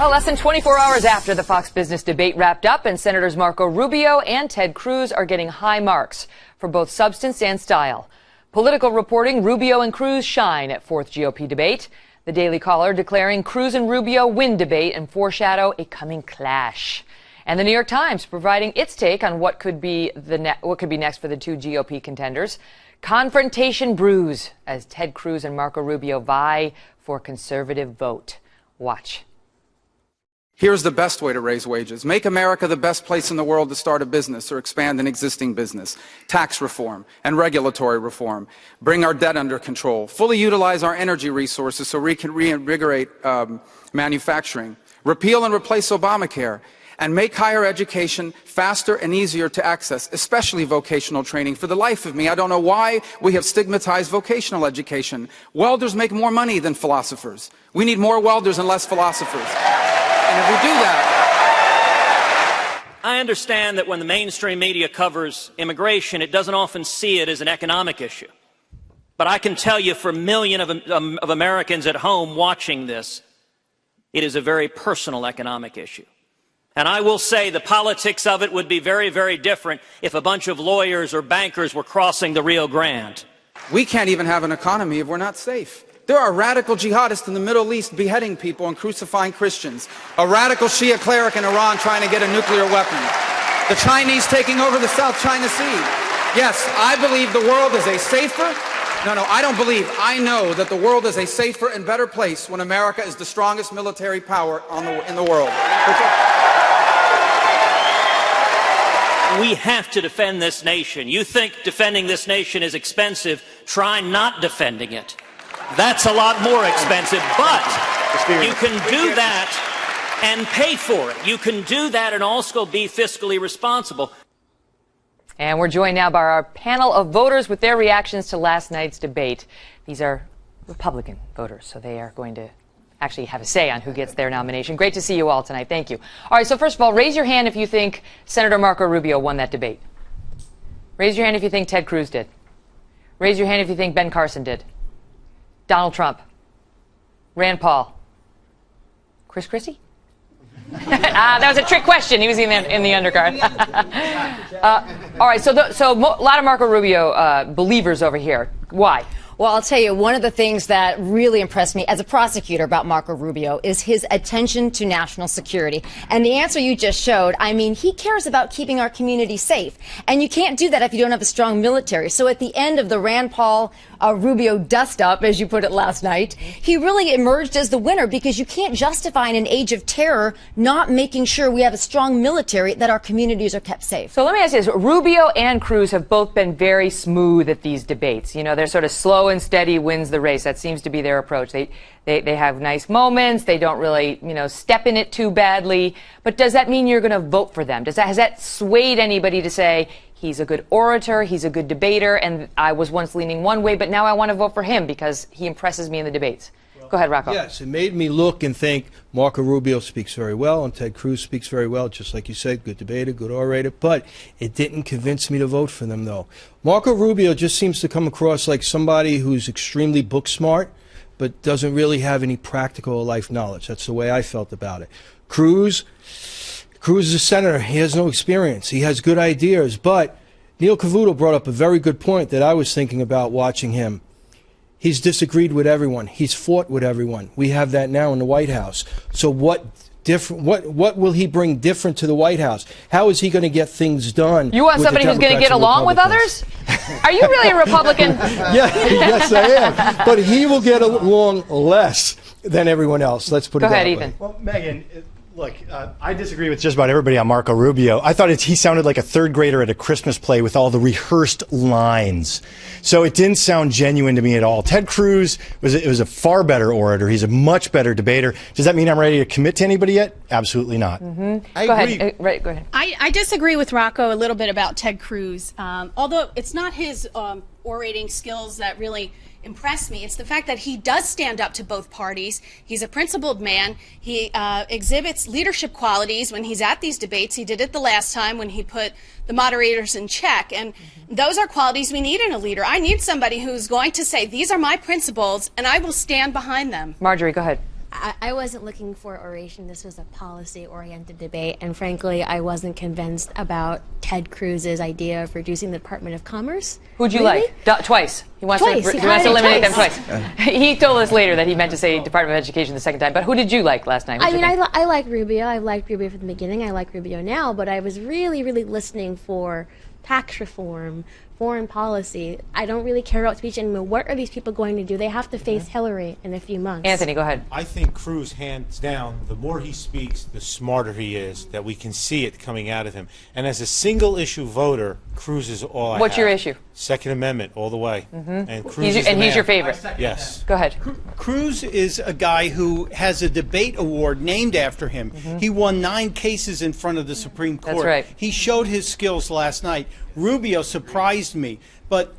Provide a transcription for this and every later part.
Well, less than 24 hours after the Fox Business debate wrapped up, and Senators Marco Rubio and Ted Cruz are getting high marks for both substance and style. Political reporting, Rubio and Cruz shine at fourth GOP debate. The Daily Caller declaring Cruz and Rubio win debate and foreshadow a coming clash. And the New York Times providing its take on what could be next for the two GOP contenders. Confrontation brews as Ted Cruz and Marco Rubio vie for conservative vote. Watch. Here's the best way to raise wages. Make America the best place in the world to start a business or expand an existing business. Tax reform and regulatory reform. Bring our debt under control. Fully utilize our energy resources so we can reinvigorate manufacturing. Repeal and replace Obamacare. And make higher education faster and easier to access, especially vocational training. For the life of me, I don't know why we have stigmatized vocational education. Welders make more money than philosophers. We need more welders and less philosophers. And if we do that... I understand that when the mainstream media covers immigration, it doesn't often see it as an economic issue. But I can tell you, for millions of Americans at home watching this, it is a very personal economic issue. And I will say the politics of it would be very, very different if a bunch of lawyers or bankers were crossing the Rio Grande. We can't even have an economy if we're not safe. There are radical jihadists in the Middle East beheading people and crucifying Christians. A radical Shia cleric in Iran trying to get a nuclear weapon. The Chinese taking over the South China Sea. Yes, I believe the world is a safer... No, I don't believe. I know that the world is a safer and better place when America is the strongest military power in the world. We have to defend this nation. You think defending this nation is expensive, try not defending it. That's a lot more expensive, but you can do that and pay for it. You can do that and also be fiscally responsible. And we're joined now by our panel of voters with their reactions to last night's debate. These are Republican voters, so they are going to actually have a say on who gets their nomination. Great to see you all tonight. Thank you. All right, so first of all, raise your hand if you think Senator Marco Rubio won that debate. Raise your hand if you think Ted Cruz did. Raise your hand if you think Ben Carson did. Donald Trump. Rand Paul. Chris Christie? That was a trick question. He was in the undercard. All right, so a lot of Marco Rubio believers over here. Why? Well, I'll tell you, one of the things that really impressed me as a prosecutor about Marco Rubio is his attention to national security. And the answer you just showed, I mean, he cares about keeping our community safe. And you can't do that if you don't have a strong military. So at the end of the Rand Paul Rubio dust-up, as you put it last night, he really emerged as the winner because you can't justify in an age of terror not making sure we have a strong military, that our communities are kept safe. So let me ask you this. Rubio and Cruz have both been very smooth at these debates. You know, they're sort of slow and steady wins the race. That seems to be their approach. They have nice moments. They don't really, step in it too badly. But does that mean you're going to vote for them? Has that swayed anybody to say, he's a good orator, he's a good debater, and I was once leaning one way, but now I want to vote for him because he impresses me in the debates? Go ahead, Rocco. Yes, it made me look and think Marco Rubio speaks very well and Ted Cruz speaks very well, just like you said, good debater, good orator, but it didn't convince me to vote for them, though. Marco Rubio just seems to come across like somebody who's extremely book smart, but doesn't really have any practical life knowledge. That's the way I felt about it. Cruz is a senator. He has no experience. He has good ideas, but Neil Cavuto brought up a very good point that I was thinking about watching him. He's disagreed with everyone. He's fought with everyone. We have that now in the White House. So what will he bring different to the White House? How is he going to get things done? You want somebody who's going to get along with others? Are you really a Republican? Yes, I am. But he will get along less than everyone else. Let's put it that way. Go ahead, Ethan. Well, Megan, look, I disagree with just about everybody on Marco Rubio. I thought he sounded like a third grader at a Christmas play with all the rehearsed lines. So it didn't sound genuine to me at all. Ted Cruz was a far better orator. He's a much better debater. Does that mean I'm ready to commit to anybody yet? Absolutely not. I agree. Go ahead. I disagree with Rocco a little bit about Ted Cruz. Although it's not his orating skills that really impress me. It's the fact that he does stand up to both parties. He's a principled man. He exhibits leadership qualities when he's at these debates. He did it the last time when he put the moderators in check. And those are qualities we need in a leader. I need somebody who's going to say, these are my principles, and I will stand behind them. Marjorie, go ahead. I wasn't looking for oration. This was a policy-oriented debate, and frankly, I wasn't convinced about Ted Cruz's idea of reducing the Department of Commerce. Who'd you Really? like? Twice. He wants Twice. to, He he wants to hired eliminate them twice. twice. He told us later that he meant to say Department of Education the second time. But who did you like last night? I mean, I like Rubio. I liked Rubio from the beginning. I like Rubio now, but I was really, really listening for tax reform, foreign policy. I don't really care about speech anymore. What are these people going to do? They have to face Hillary in a few months. Anthony, go ahead. I think Cruz, hands down, the more he speaks, the smarter he is, that we can see it coming out of him. And as a single-issue voter, Cruz is all I have. What's your issue? Second Amendment, all the way. And Cruz is the And he's man. your favorite. Yes. Go ahead. Cruz is a guy who has a debate award named after him. He won 9 cases in front of the Supreme Court. That's right. He showed his skills last night. Rubio surprised me, but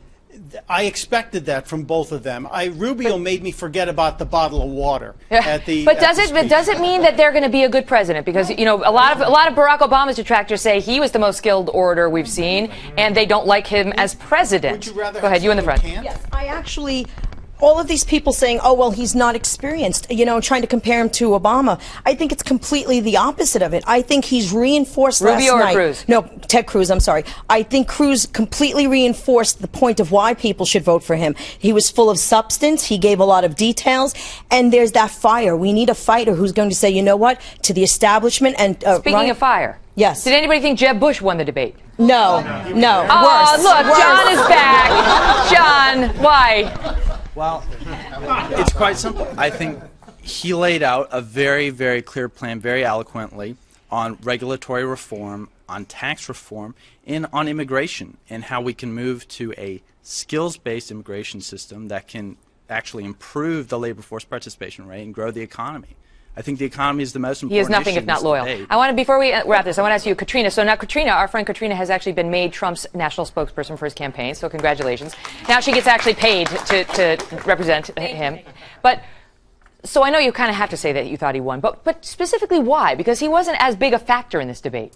I expected that from both of them. Rubio made me forget about the bottle of water at the. But at the speech. does it mean that they're going to be a good president? Because a lot of Barack Obama's detractors say he was the most skilled orator we've seen, and they don't like him as president. Would you rather go ahead, have you in the someone front. who can't? Yes, I actually, all of these people saying, oh, well, he's not experienced, trying to compare him to Obama. I think it's completely the opposite of it. I think he's reinforced Rubio last or night. Cruz? No, Ted Cruz, I'm sorry. I think Cruz completely reinforced the point of why people should vote for him. He was full of substance. He gave a lot of details. And there's that fire. We need a fighter who's going to say, you know what, to the establishment and Speaking of fire. Yes. Did anybody think Jeb Bush won the debate? No. Oh, Worse. look, Worse. John is back. John, why? Well, it's quite simple. I think he laid out a very, very clear plan, very eloquently, on regulatory reform, on tax reform, and on immigration, and how we can move to a skills-based immigration system that can actually improve the labor force participation rate and grow the economy. I think the economy is the most important He is nothing issue if not in this loyal. debate. Before we wrap this, I want to ask you, Katrina. So now Katrina, our friend Katrina, has actually been made Trump's national spokesperson for his campaign. So congratulations. Now she gets actually paid to represent him. But so I know you kind of have to say that you thought he won. But specifically why? Because he wasn't as big a factor in this debate.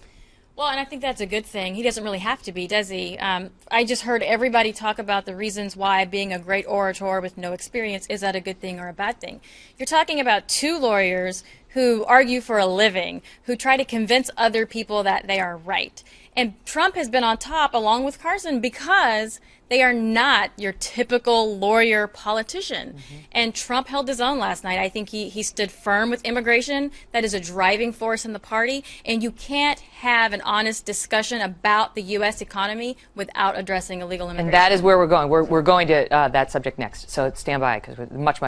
Well, and I think that's a good thing. He doesn't really have to be, does he? I just heard everybody talk about the reasons why being a great orator with no experience, is that a good thing or a bad thing? You're talking about 2 lawyers who argue for a living, who try to convince other people that they are right. And Trump has been on top along with Carson because they are not your typical lawyer politician. And Trump held his own last night. I think he stood firm with immigration. That is a driving force in the party. And you can't have an honest discussion about the U.S. economy without addressing illegal immigration. And that is where we're going. We're going to that subject next. So stand by because we're much